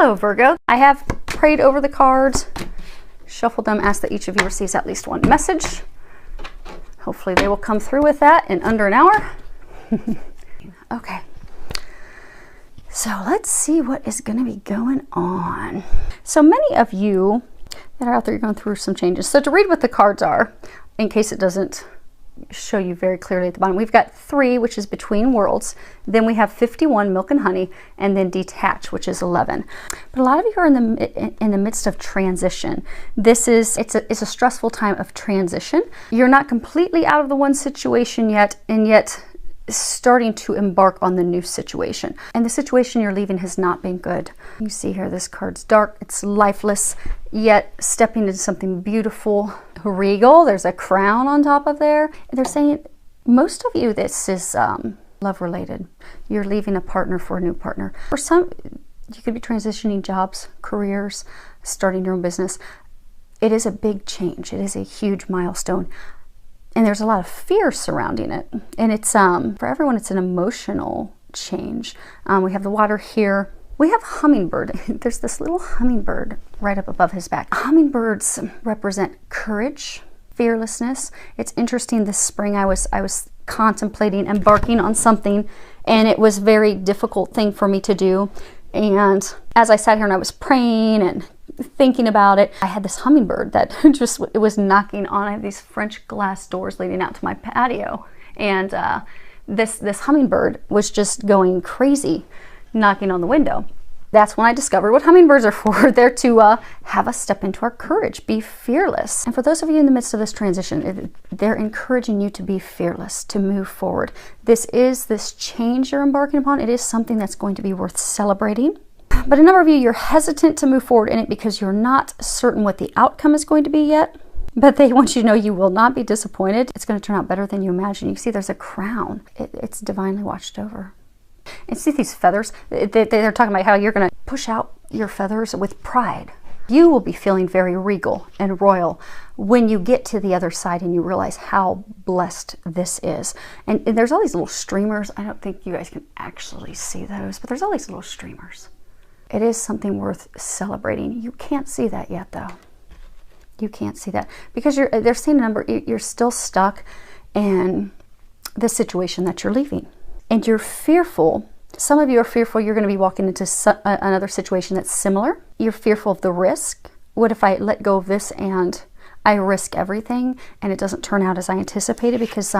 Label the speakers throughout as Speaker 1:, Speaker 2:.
Speaker 1: Hello, Virgo. I have prayed over the cards, shuffled them, asked that each of you receives at least one message. Hopefully they will come through with that in under an hour. Okay. So let's see what is going to be going on. So many of you that are out there, you're going through some changes. So to read what the cards are, in case it doesn't show you very clearly at the bottom, we've got 3, which is between worlds. Then we have 51, milk and honey, and then detach, which is 11. But a lot of you are in the midst of transition. It's a stressful time of transition. You're not completely out of the one situation yet, and yet starting to embark on the new situation. And the situation you're leaving has not been good. You see here, this card's dark, it's lifeless, yet stepping into something beautiful, regal. There's a crown on top of there. They're saying, most of you, this is love related. You're leaving a partner for a new partner. For some, you could be transitioning jobs, careers, starting your own business. It is a big change. It is a huge milestone. And there's a lot of fear surrounding it. And it's, for everyone, it's an emotional change. We have the water here. We have hummingbird. There's this little hummingbird right up above his back. Hummingbirds represent courage, fearlessness. It's interesting, this spring I was contemplating embarking on something, and it was a very difficult thing for me to do. And as I sat here and I was praying and thinking about it, I had this hummingbird that it was knocking on. I have these French glass doors leading out to my patio, and this hummingbird was just going crazy, knocking on the window. That's when I discovered what hummingbirds are for. They're to have us step into our courage, be fearless. And for those of you in the midst of this transition, they're encouraging you to be fearless, to move forward. This change you're embarking upon, it is something that's going to be worth celebrating. But a number of you, you're hesitant to move forward in it because you're not certain what the outcome is going to be yet. But they want you to know you will not be disappointed. It's going to turn out better than you imagine. You see there's a crown. It's divinely watched over. And see these feathers? They're talking about how you're going to push out your feathers with pride. You will be feeling very regal and royal when you get to the other side and you realize how blessed this is. And there's all these little streamers. I don't think you guys can actually see those, but there's all these little streamers. It is something worth celebrating. You can't see that yet, though. You can't see that because they're saying a number. You're still stuck in the situation that you're leaving, and you're fearful. Some of you are fearful you're going to be walking into another situation that's similar. You're fearful of the risk. What if I let go of this and I risk everything and it doesn't turn out as I anticipated? Because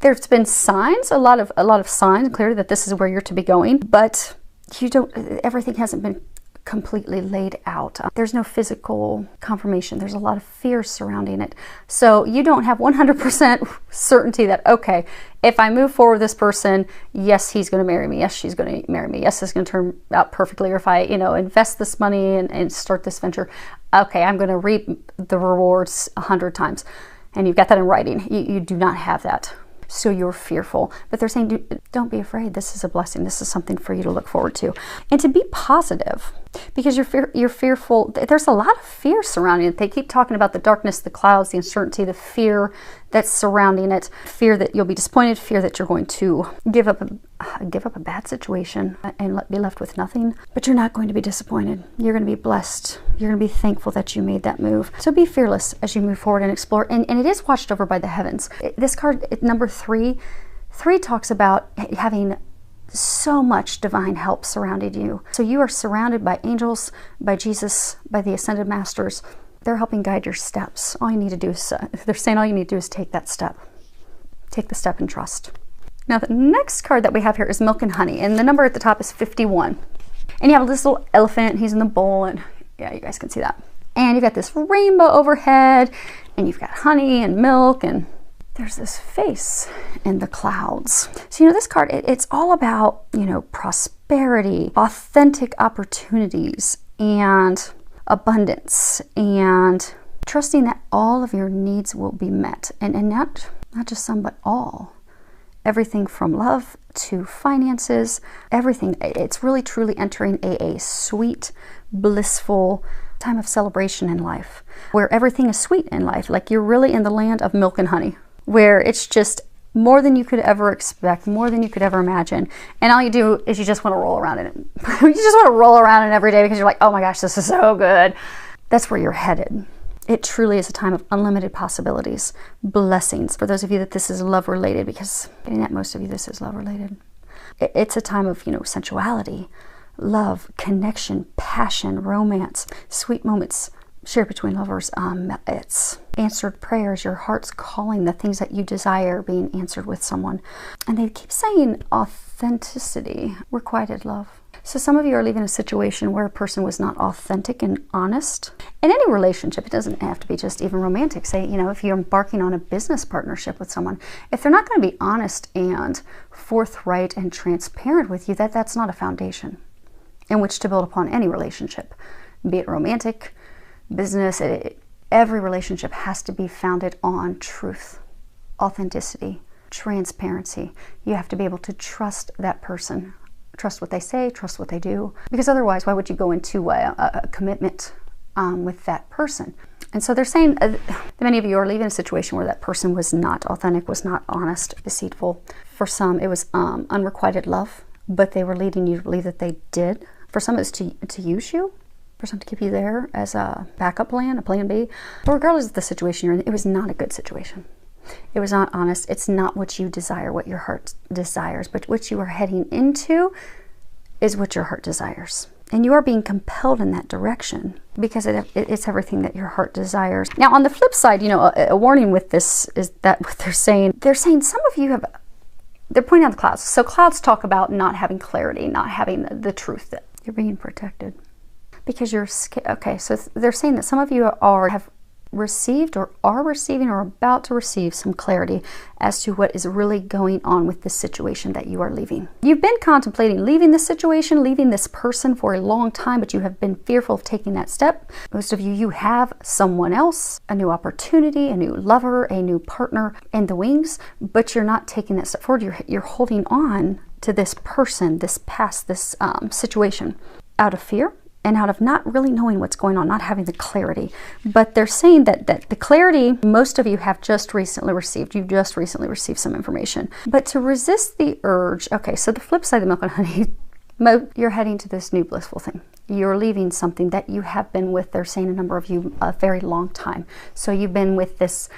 Speaker 1: there's been signs, a lot of signs clearly that this is where you're to be going, but everything hasn't been completely laid out. There's no physical confirmation. There's a lot of fear surrounding it. So you don't have 100% certainty that, okay, if I move forward with this person, yes, he's going to marry me. Yes, she's going to marry me. Yes, it's going to turn out perfectly. Or if I, invest this money and start this venture, okay, I'm going to reap the rewards 100 times. And you've got that in writing. You do not have that. So you're fearful, but they're saying, don't be afraid. This is a blessing. This is something for you to look forward to, and to be positive, because you're fearful. There's a lot of fear surrounding it. They keep talking about the darkness, the clouds, the uncertainty, the fear that's surrounding it. Fear that you'll be disappointed. Fear that you're going to give up a bad situation and be left with nothing. But you're not going to be disappointed. You're going to be blessed. You're going to be thankful that you made that move. So be fearless as you move forward and explore. And it is watched over by the heavens. This card, number 3 talks about having so much divine help surrounding you. So you are surrounded by angels, by Jesus, by the ascended masters. They're helping guide your steps. All you need to do is, they're saying all you need to do is take that step. Take the step and trust. Now the next card that we have here is milk and honey, and the number at the top is 51. And you have this little elephant, he's in the bowl, and yeah, you guys can see that. And you've got this rainbow overhead, and you've got honey and milk, and there's this face in the clouds. So, this card, it's all about, prosperity, authentic opportunities, and abundance, and trusting that all of your needs will be met. And not just some, but all. Everything from love to finances, everything. It's really, truly entering a sweet, blissful time of celebration in life, where everything is sweet in life. Like you're really in the land of milk and honey, where it's just more than you could ever expect, more than you could ever imagine. And all you do is you just want to roll around in it. You just want to roll around in it every day because you're like, oh my gosh, this is so good. That's where you're headed. It truly is a time of unlimited possibilities, blessings. For those of you that this is love related, because getting at most of you, this is love related. It's a time of, sensuality, love, connection, passion, romance, sweet moments shared between lovers. It's answered prayers, your heart's calling, the things that you desire being answered with someone. And they keep saying authenticity, requited love. So some of you are leaving a situation where a person was not authentic and honest. In any relationship, it doesn't have to be just even romantic. Say, if you're embarking on a business partnership with someone, if they're not going to be honest and forthright and transparent with you, that's not a foundation in which to build upon any relationship, be it romantic, business. Every relationship has to be founded on truth, authenticity, transparency. You have to be able to trust that person. Trust what they say, trust what they do. Because otherwise, why would you go into a commitment with that person? And so they're saying that many of you are leaving a situation where that person was not authentic, was not honest, deceitful. For some, it was unrequited love, but they were leading you to believe that they did. For some, it's to use you, for some to keep you there as a backup plan, a plan B. But regardless of the situation you're in, it was not a good situation. It was not honest. It's not what you desire, what your heart desires, but what you are heading into is what your heart desires. And you are being compelled in that direction because it's everything that your heart desires. Now, on the flip side, a warning with this is that what they're saying some of you they're pointing out the clouds. So clouds talk about not having clarity, not having the truth, that you're being protected because you're scared. Okay, so they're saying that some of you have received or are receiving or about to receive some clarity as to what is really going on with this situation that you are leaving. You've been contemplating leaving this situation, leaving this person for a long time, but you have been fearful of taking that step. Most of you have someone else, a new opportunity, a new lover, a new partner in the wings, but you're not taking that step forward. You're holding on to this person, this past, this situation out of fear and out of not really knowing what's going on, not having the clarity. But they're saying that the clarity most of you have just recently received. You've just recently received some information. But to resist the urge, okay, so the flip side of milk and honey, you're heading to this new blissful thing. You're leaving something that you have been with, they're saying a number of you, a very long time. So you've been with this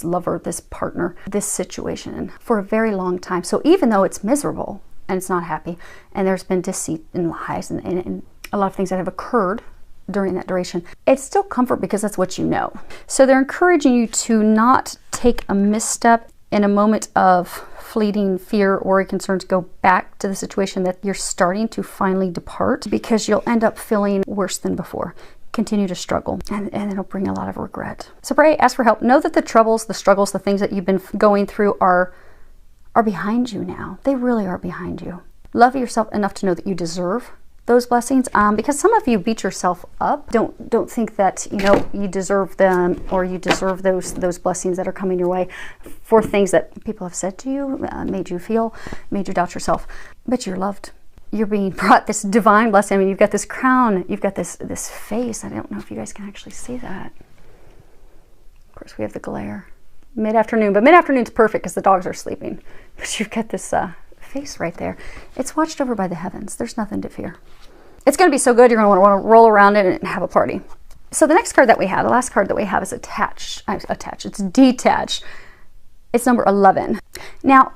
Speaker 1: lover, this partner, this situation for a very long time. So even though it's miserable and it's not happy, and there's been deceit and lies and a lot of things that have occurred during that duration, it's still comfort because that's what you know. So they're encouraging you to not take a misstep in a moment of fleeting fear, worry, concerns, go back to the situation that you're starting to finally depart, because you'll end up feeling worse than before. Continue to struggle, and it'll bring a lot of regret. So pray, ask for help. Know that the troubles, the struggles, the things that you've been going through are behind you now. They really are behind you. Love yourself enough to know that you deserve those blessings, because some of you beat yourself up. Don't think that you deserve them, or you deserve those blessings that are coming your way for things that people have said to you, made you doubt yourself. But you're loved. You're being brought this divine blessing. I mean, you've got this crown, you've got this face. I don't know if you guys can actually see that. Of course, we have the glare. Mid-afternoon, but mid-afternoon's perfect because the dogs are sleeping. But you've got this face right there. It's watched over by the heavens. There's nothing to fear. It's going to be so good, you're going to want to roll around it and have a party. So the next card that we have, the last card that we have is it's detached. It's number 11. Now,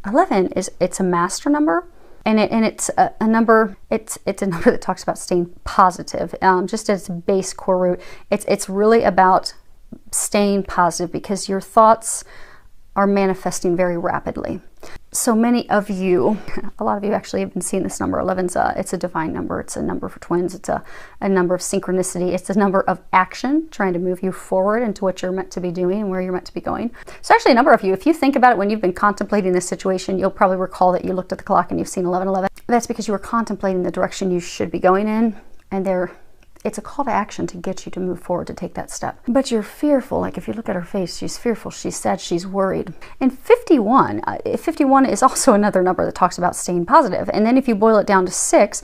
Speaker 1: 11 it's a master number, and it's a number. It's a number that talks about staying positive. Just as base core root, it's really about staying positive, because your thoughts are manifesting very rapidly. So many of you, a lot of you actually have been seeing this number. 11's it's a divine number. It's a number for twins. It's a number of synchronicity. It's a number of action, trying to move you forward into what you're meant to be doing and where you're meant to be going. So actually a number of you, if you think about it, when you've been contemplating this situation, you'll probably recall that you looked at the clock and you've seen 11:11. That's because you were contemplating the direction you should be going in, and it's a call to action to get you to move forward, to take that step. But you're fearful. Like if you look at her face, she's fearful, she's sad, she's worried. And 51 is also another number that talks about staying positive. And then if you boil it down to 6,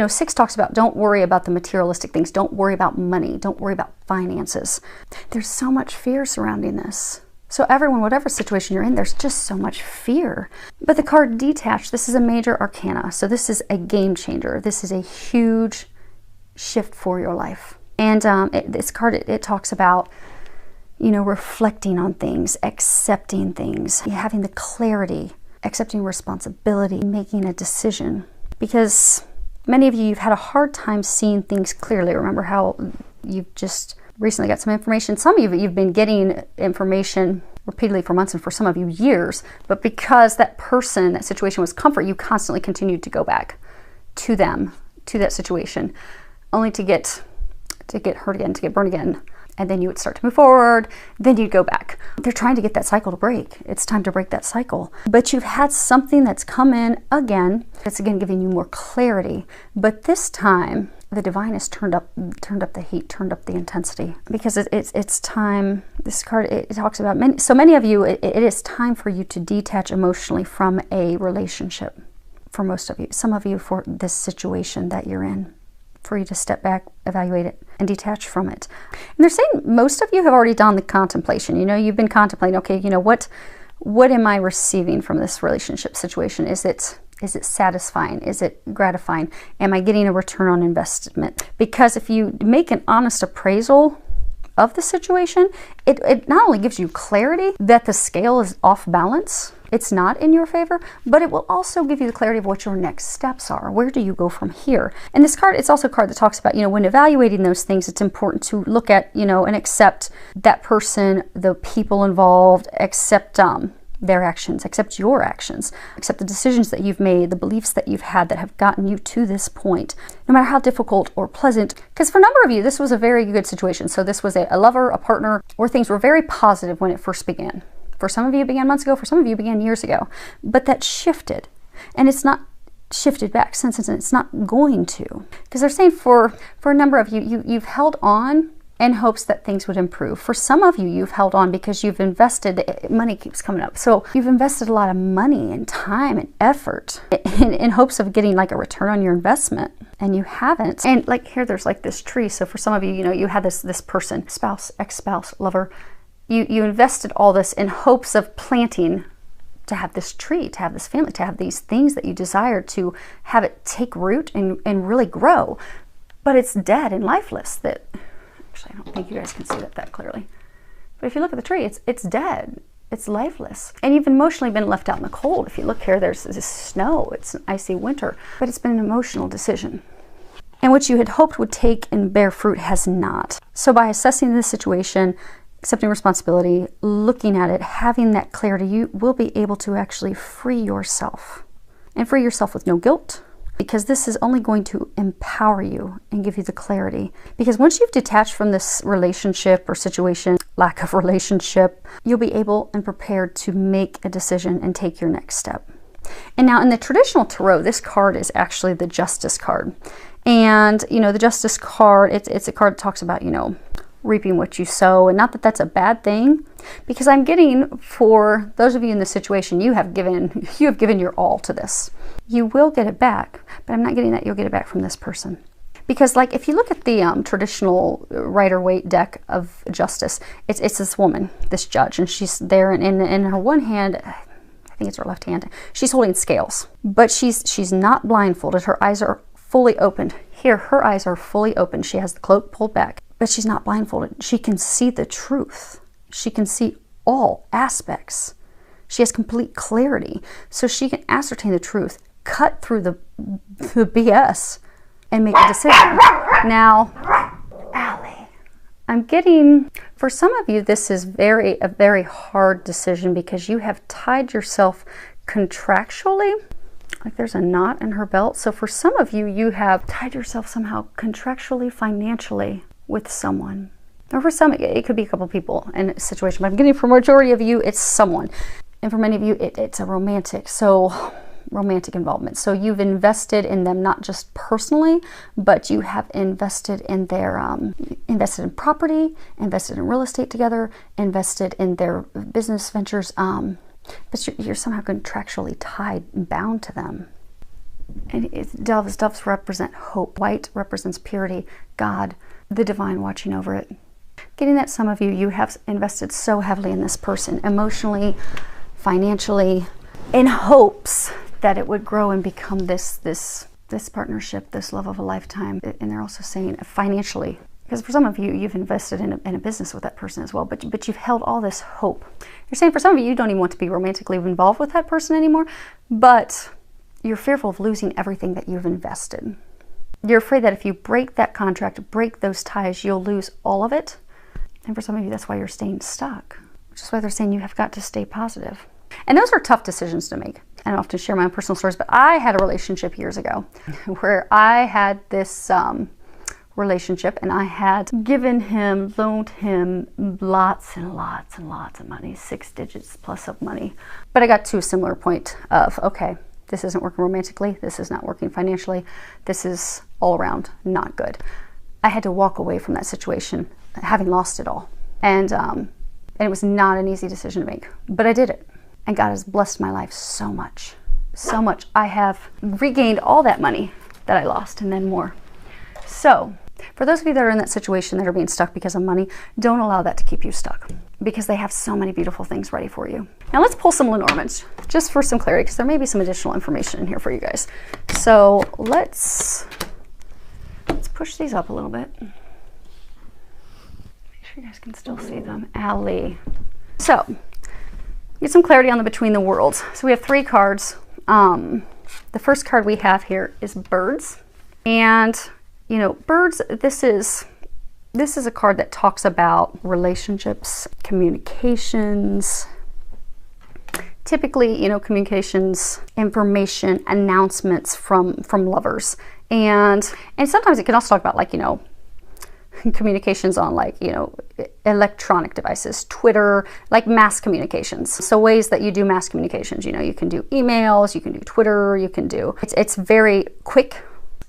Speaker 1: 6 talks about don't worry about the materialistic things. Don't worry about money. Don't worry about finances. There's so much fear surrounding this. So everyone, whatever situation you're in, there's just so much fear. But the card Detached, this is a major arcana. So this is a game changer. This is a huge shift for your life. And this card, it talks about, you know, reflecting on things, accepting things, having the clarity, accepting responsibility, making a decision. Because many of you, you've had a hard time seeing things clearly. Remember how you've just recently got some information. Some of you, you've been getting information repeatedly for months, and for some of you years, but because that person, that situation was comfort, you constantly continued to go back to them, to that situation, only to get hurt again, to get burned again. And then you would start to move forward, then you'd go back. They're trying to get that cycle to break. It's time to break that cycle. But you've had something that's come in again, it's again giving you more clarity. But this time, the divine has turned up the heat, turned up the intensity. Because it's time, this card, it talks about, so many of you, it is time for you to detach emotionally from a relationship. For most of you, some of you for this situation that you're in. For you to step back, evaluate it, and detach from it. And they're saying most of you have already done the contemplation. You know, you've been contemplating, okay, you know, what am I receiving from this relationship situation? Is it satisfying? Is it gratifying? Am I getting a return on investment? Because if you make an honest appraisal of the situation, it not only gives you clarity that the scale is off balance, it's not in your favor, but it will also give you the clarity of what your next steps are. Where do you go from here? And this card, it's also a card that talks about, you know, when evaluating those things, it's important to look at, you know, and accept that person, the people involved, accept their actions, accept your actions, accept the decisions that you've made, the beliefs that you've had that have gotten you to this point, no matter how difficult or pleasant. Because for a number of you, this was a very good situation. So this was a lover, a partner, where things were very positive when it first began. For some of you, it began months ago. For some of you, it began years ago. But that shifted. And it's not shifted back since, and it's not going to. Because they're saying for a number of you, you've held on in hopes that things would improve. For some of you, you've held on because you've invested, money keeps coming up. So you've invested a lot of money and time and effort in hopes of getting like a return on your investment, and you haven't. And like here, there's like this tree. So for some of you, you know, you had this person, spouse, ex-spouse, lover. You invested all this in hopes of planting, to have this tree, to have this family, to have these things that you desired, to have it take root and really grow. But it's dead and lifeless. That actually, I don't think you guys can see that clearly. But if you look at the tree, it's dead. It's lifeless. And you've emotionally been left out in the cold. If you look here, there's this snow. It's an icy winter. But it's been an emotional decision. And what you had hoped would take and bear fruit has not. So by assessing this situation, accepting responsibility, looking at it, having that clarity, you will be able to actually free yourself. And free yourself with no guilt, because this is only going to empower you and give you the clarity. Because once you've detached from this relationship or situation, lack of relationship, you'll be able and prepared to make a decision and take your next step. And now in the traditional tarot, this card is actually the Justice card. And, you know, the Justice card, it's a card that talks about, you know, reaping what you sow. And not that that's a bad thing, because I'm getting, for those of you in this situation, you have given your all to this. You will get it back, but I'm not getting that you'll get it back from this person. Because like if you look at the traditional Rider-Waite deck of Justice, it's this woman, this judge, and she's there, and in her one hand, I think it's her left hand, she's holding scales, but she's not blindfolded. Her eyes are fully opened. Here, her eyes are fully open. She has the cloak pulled back, but she's not blindfolded. She can see the truth. She can see all aspects. She has complete clarity. So she can ascertain the truth, cut through the BS, and make a decision. Now, Allie, I'm getting, for some of you, this is a very hard decision, because you have tied yourself contractually. Like there's a knot in her belt. So for some of you, you have tied yourself somehow contractually, financially with someone. Or for some, it could be a couple people in a situation. But I'm getting for majority of you, it's someone. And for many of you, it's a romantic involvement. So you've invested in them, not just personally, but you have invested in their, invested in property, invested in real estate together, invested in their business ventures. But you're somehow contractually tied and bound to them. And doves represent hope. White represents purity, God, the divine watching over it. getting that some of you have invested so heavily in this person, emotionally, financially, in hopes that it would grow and become this partnership, this love of a lifetime. And they're also saying financially, because for some of you, you've invested in a business with that person as well, but you've held all this hope. You're saying for some of you, you don't even want to be romantically involved with that person anymore, but you're fearful of losing everything that you've invested. You're afraid that if you break that contract, break those ties, you'll lose all of it. And for some of you, that's why you're staying stuck, which is why they're saying you have got to stay positive. And those are tough decisions to make. I don't often share my own personal stories, but I had a relationship years ago where I had this relationship, and I had loaned him lots and lots and lots of money, 6 digits plus of money. But I got to a similar point of, okay, this isn't working romantically, this is not working financially, this is all around not good. I had to walk away from that situation, having lost it all. And it was not an easy decision to make, but I did it. And God has blessed my life so much, so much. I have regained all that money that I lost and then more. So for those of you that are in that situation that are being stuck because of money, don't allow that to keep you stuck, because they have so many beautiful things ready for you. Now let's pull some Lenormand just for some clarity, because there may be some additional information in here for you guys. So let's push these up a little bit. Make sure you guys can still see them. Allie. So get some clarity on the between the worlds. So we have 3 cards. The first card we have here is birds. And you know, birds, this is a card that talks about relationships, communications, typically, you know, communications, information, announcements from lovers. And sometimes it can also talk about, like, you know, communications on, like, you know, electronic devices, Twitter, like mass communications. So ways that you do mass communications, you know, you can do emails, you can do Twitter, you can do, it's very quick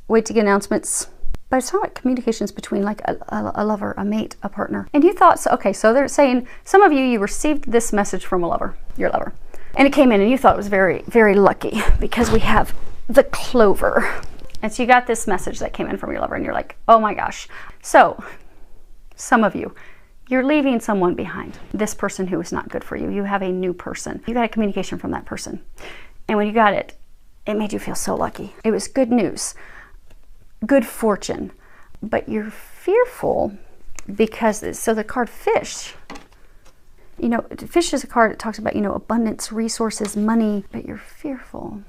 Speaker 1: way to get announcements. But it's not like communications between, like, a lover, a mate, a partner. And you thought, so, okay, so they're saying some of you received this message from a lover, your lover. And it came in and you thought it was very, very lucky, because we have the clover. And so you got this message that came in from your lover and you're like, oh my gosh. So some of you, you're leaving someone behind, this person who is not good for you. You have a new person. You got a communication from that person. And when you got it, it made you feel so lucky. It was good news. Good fortune, but you're fearful because, so the card fish, you know, fish is a card that talks about, you know, abundance, resources, money, but you're fearful.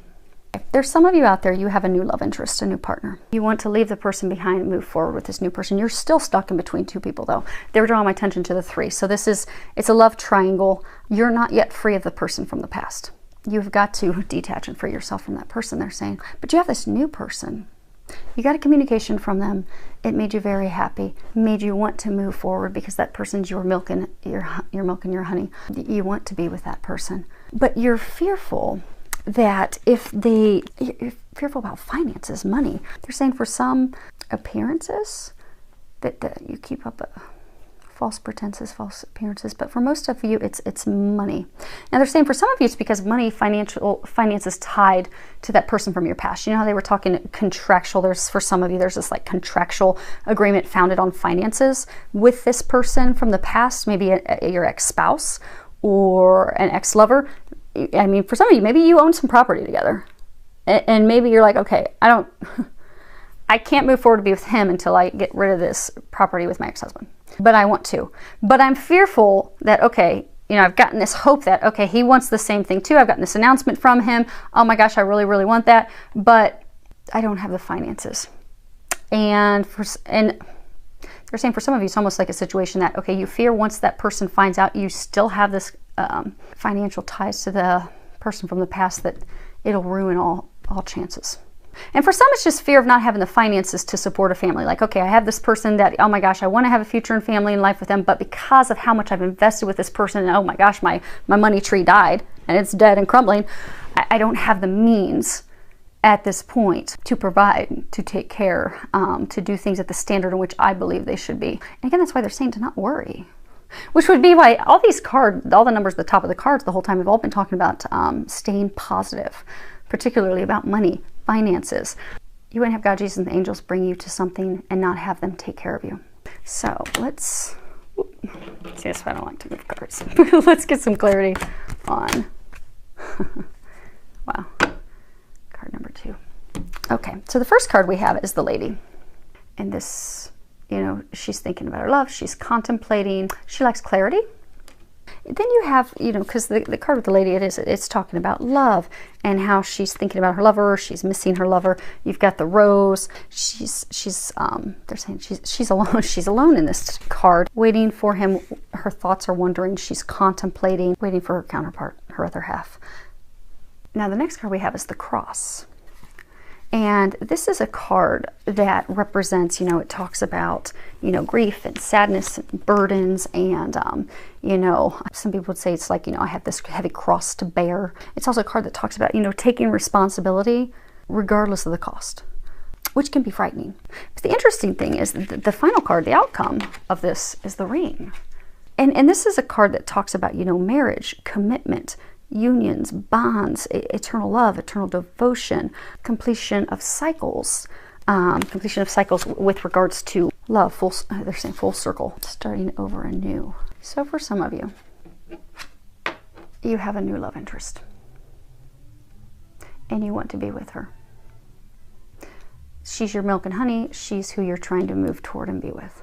Speaker 1: There's some of you out there, you have a new love interest, a new partner. You want to leave the person behind and move forward with this new person. You're still stuck in between 2 people though. They're drawing my attention to the 3. So it's a love triangle. You're not yet free of the person from the past. You've got to detach and free yourself from that person, they're saying, but you have this new person. You got a communication from them. It made you very happy, made you want to move forward, because that person's your milk and your honey. You want to be with that person, but you're fearful that you're fearful about finances, money. They're saying for some appearances that you keep up false pretenses, false appearances, but for most of you, it's money. Now they're saying for some of you, it's because money, finance is tied to that person from your past. You know how they were talking contractual, for some of you, there's this like contractual agreement founded on finances with this person from the past, maybe your ex-spouse or an ex-lover. I mean, for some of you, maybe you own some property together, and maybe you're like, okay, I can't move forward to be with him until I get rid of this property with my ex-husband. But I want to. But I'm fearful that, okay, you know, I've gotten this hope that, okay, he wants the same thing too. I've gotten this announcement from him. Oh my gosh, I really, really want that. But I don't have the finances. And they're saying for some of you, it's almost like a situation that, okay, you fear once that person finds out you still have this financial ties to the person from the past, that it'll ruin all chances. And for some, it's just fear of not having the finances to support a family. Like, okay, I have this person that, oh my gosh, I want to have a future and family and life with them, but because of how much I've invested with this person, and oh my gosh, my money tree died and it's dead and crumbling, I don't have the means at this point to provide, to take care, to do things at the standard in which I believe they should be. And again, that's why they're saying to not worry. Which would be why all these cards, all the numbers at the top of the cards the whole time, we've all been talking about staying positive, particularly about money, finances. You wouldn't have God, Jesus, and the angels bring you to something and not have them take care of you. So let's See, that's why I don't like to move cards. Let's get some clarity on, wow, card number 2. Okay, so the first card we have is the Lady. And this, you know, she's thinking about her love. She's contemplating. She likes clarity. Then you have, you know, because the card with the Lady, it's talking about love and how she's thinking about her lover. She's missing her lover. You've got the Rose. They're saying she's alone. She's alone in this card, waiting for him. Her thoughts are wandering. She's contemplating, waiting for her counterpart, her other half. Now the next card we have is the Cross. And this is a card that represents, you know, it talks about, you know, grief and sadness and burdens. And, you know, some people would say it's like, you know, I have this heavy cross to bear. It's also a card that talks about, you know, taking responsibility regardless of the cost, which can be frightening. But the interesting thing is the final card, the outcome of this, is the Ring. And this is a card that talks about, you know, marriage, commitment, unions, bonds, eternal love, eternal devotion, completion of cycles with regards to love, they're saying full circle, starting over anew. So for some of you, you have a new love interest and you want to be with her. She's your milk and honey. She's who you're trying to move toward and be with.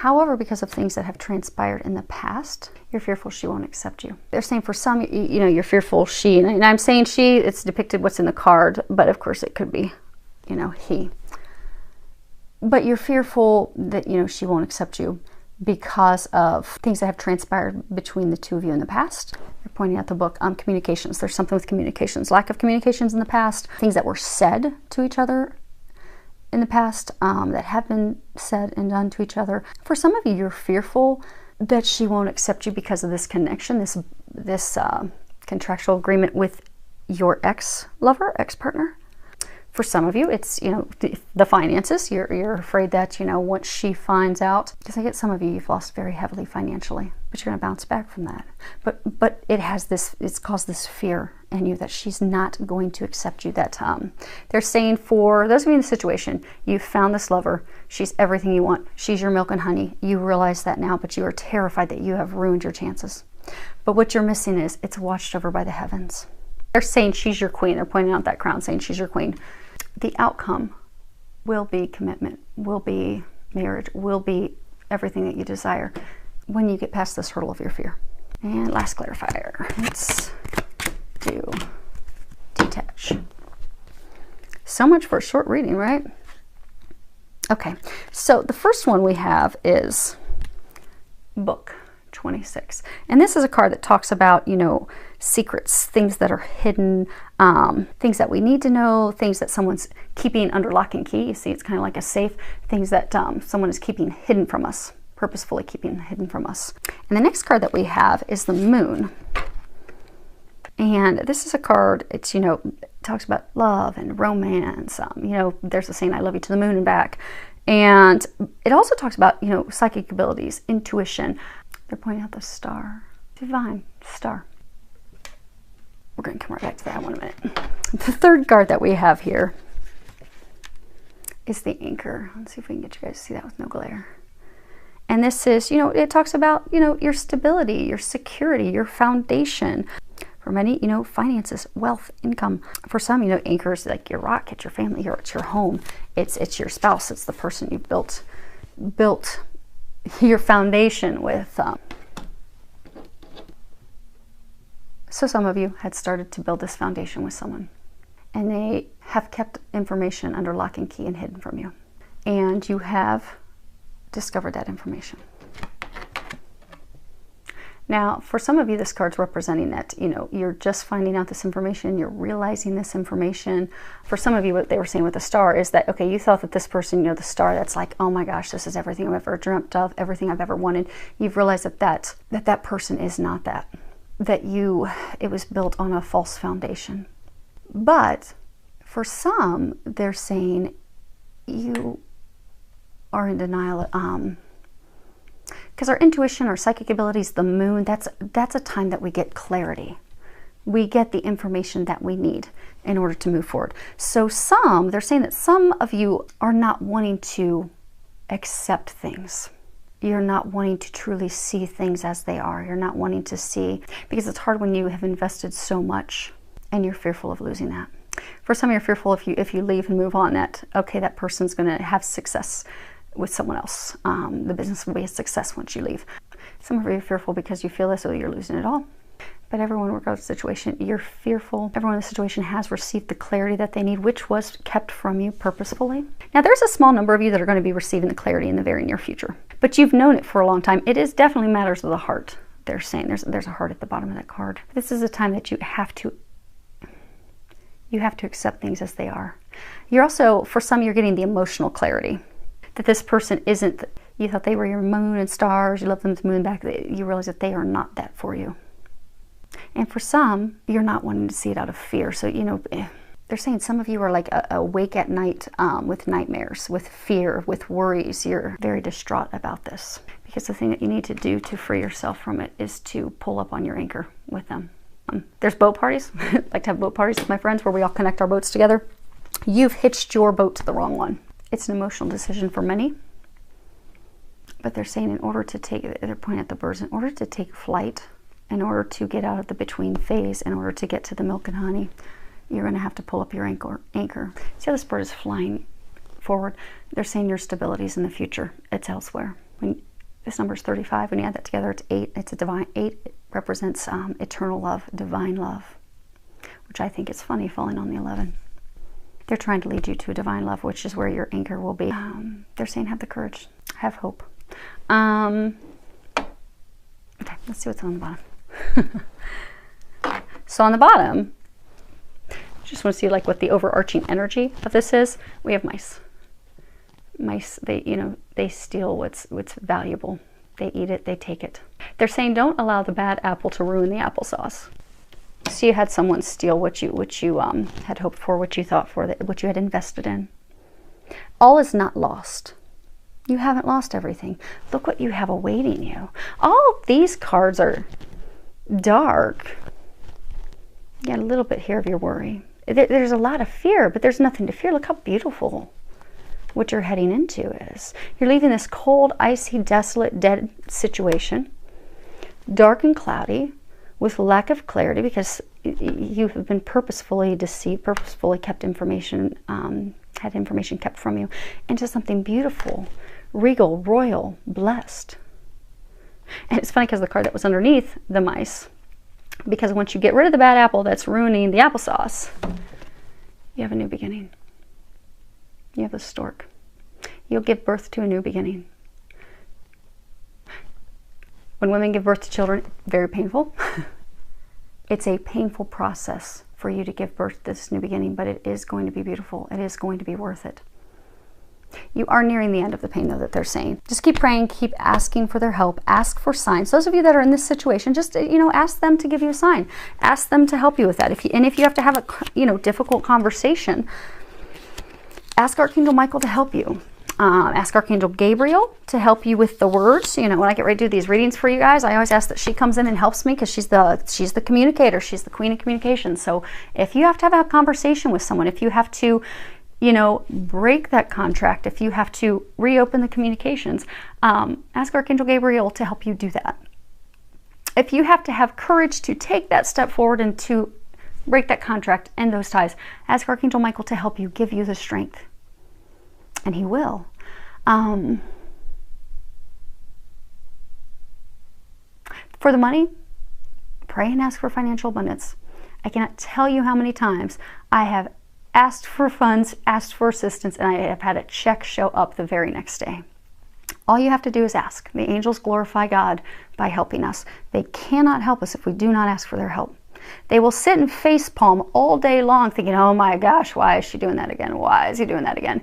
Speaker 1: However, because of things that have transpired in the past, you're fearful she won't accept you. They're saying for some, you know, you're fearful she, and I'm saying she, it's depicted what's in the card, but of course it could be, you know, he. But you're fearful that, you know, she won't accept you because of things that have transpired between the two of you in the past. You're pointing out the book, communications. There's something with communications, lack of communications in the past, things that were said to each other in the past, that have been said and done to each other. For some of you, you're fearful that she won't accept you because of this connection, this contractual agreement with your ex-lover, ex-partner. For some of you, it's, you know, the finances. You're afraid that, you know, once she finds out, because I get some of you, you've lost very heavily financially, but you're going to bounce back from that. But it's caused this fear in you that she's not going to accept you. That they're saying for those of you in the situation, you found this lover. She's everything you want. She's your milk and honey. You realize that now, but you are terrified that you have ruined your chances. But what you're missing is it's watched over by the heavens. They're saying she's your queen. They're pointing out that crown, saying she's your queen. The outcome will be commitment, will be marriage, will be everything that you desire when you get past this hurdle of your fear. And last clarifier, let's do detach. So much for a short reading, right? Okay, so the first one we have is Book 26. And this is a card that talks about, you know, secrets, things that are hidden, things that we need to know, things that someone's keeping under lock and key. You see, it's kind of like a safe, things that someone is keeping hidden from us, purposefully keeping hidden from us. And the next card that we have is the Moon. And this is a card, it's, you know, it talks about love and romance. You know, there's a saying, I love you to the moon and back. And it also talks about, you know, psychic abilities, intuition. They're pointing out the star, divine star. We're going to come right back to that one in a minute. The third card that we have here is the Anchor. Let's see if we can get you guys to see that with no glare. And this is, you know, it talks about, you know, your stability, your security, your foundation. For many, you know, finances, wealth, income. For some, you know, Anchor is like your rock, it's your family, it's your home, it's your spouse, it's the person you built your foundation with. So some of you had started to build this foundation with someone, and they have kept information under lock and key and hidden from you, and you have discovered that information. Now, for some of you, this card's representing that, you know, you're just finding out this information, you're realizing this information. For some of you, what they were saying with the star is that, okay, you thought that this person, you know, the star that's like, oh my gosh, this is everything I've ever dreamt of, everything I've ever wanted. You've realized that person is not that. It was built on a false foundation. But for some, they're saying you are in denial, because our intuition, our psychic abilities, the moon, that's a time that we get clarity. We get the information that we need in order to move forward. So they're saying that some of you are not wanting to accept things. you're not wanting to truly see things as they are. You're not wanting to see, because it's hard when you have invested so much and you're fearful of losing that. For some, you're fearful if you leave and move on, that, okay, that person's going to have success with someone else. The business will be a success once you leave. Some of you are fearful because you feel as though you're losing it all. But everyone, regardless of the situation, you're fearful. Everyone in the situation has received the clarity that they need, which was kept from you purposefully. Now, there's a small number of you that are going to be receiving the clarity in the very near future. But you've known it for a long time. It is definitely matters of the heart. They're saying there's a heart at the bottom of that card. This is a time that you have to accept things as they are. You're also, for some, you're getting the emotional clarity that this person isn't, you thought they were your moon and stars, you love them to moon back, you realize that they are not that for you. And for some, you're not wanting to see it out of fear. So, you know, they're saying some of you are like awake at night with nightmares, with fear, with worries. You're very distraught about this. Because the thing that you need to do to free yourself from it is to pull up on your anchor with them. There's boat parties. I like to have boat parties with my friends where we all connect our boats together. You've hitched your boat to the wrong one. It's an emotional decision for many. But they're saying in order to take, they're pointing at the birds, in order to take flight, in order to get out of the between phase, in order to get to the milk and honey, you're going to have to pull up your anchor. See how this bird is flying forward? They're saying your stability is in the future. It's elsewhere. When this number is 35, when you add that together, it's 8. It's a divine 8. It represents eternal love, divine love, which I think is funny falling on the 11. They're trying to lead you to a divine love, which is where your anchor will be. They're saying have the courage, have hope. Okay, let's see what's on the bottom. So on the bottom, just want to see like what the overarching energy of this is. We have mice. Mice, they steal what's valuable. They eat it, they take it. They're saying don't allow the bad apple to ruin the applesauce. So you had someone steal what you had hoped for, what you thought for, what you had invested in. All is not lost. You haven't lost everything. Look what you have awaiting you. All these cards are dark. You got a little bit here of your worry. There's a lot of fear, but there's nothing to fear. Look how beautiful what you're heading into is. You're leaving this cold, icy, desolate, dead situation, dark and cloudy, with lack of clarity, because you have been purposefully deceived, purposefully kept information, had information kept from you, into something beautiful, regal, royal, blessed. And it's funny because the card that was underneath, the mice, because once you get rid of the bad apple that's ruining the applesauce, you have a new beginning. You have a stork. You'll give birth to a new beginning. When women give birth to children, very painful. It's a painful process for you to give birth to this new beginning, but it is going to be beautiful. It is going to be worth it. You are nearing the end of the pain, though, that they're saying. Just keep praying, keep asking for their help, ask for signs. Those of you that are in this situation, just, ask them to give you a sign. Ask them to help you with that. If you have to have a, difficult conversation, ask Archangel Michael to help you. Ask Archangel Gabriel to help you with the words. When I get ready to do these readings for you guys, I always ask that she comes in and helps me, because she's the communicator. She's the queen of communication. So if you have to have a conversation with someone, if you have to, break that contract, if you have to reopen the communications, ask Archangel Gabriel to help you do that. If you have to have courage to take that step forward and to break that contract and those ties, ask Archangel Michael to help you, give you the strength. And he will. For the money, pray and ask for financial abundance. I cannot tell you how many times I have asked for funds, asked for assistance, and I have had a check show up the very next day. All you have to do is ask. The angels glorify God by helping us. They cannot help us if we do not ask for their help. They will sit and facepalm all day long thinking, oh my gosh, why is she doing that again? Why is he doing that again?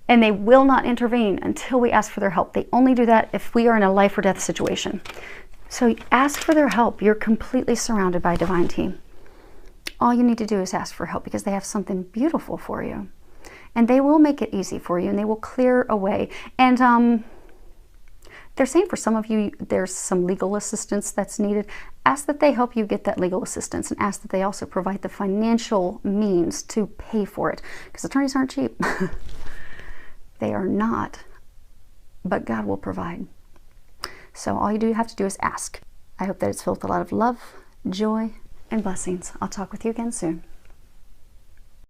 Speaker 1: And they will not intervene until we ask for their help. They only do that if we are in a life or death situation. So ask for their help. You're completely surrounded by a divine team. All you need to do is ask for help, because they have something beautiful for you. And they will make it easy for you, and they will clear away. And they're saying for some of you, there's some legal assistance that's needed. Ask that they help you get that legal assistance, and ask that they also provide the financial means to pay for it, because attorneys aren't cheap. They are not, but God will provide. So all you do have to do is ask. I hope that it's filled with a lot of love, joy, and blessings. I'll talk with you again soon.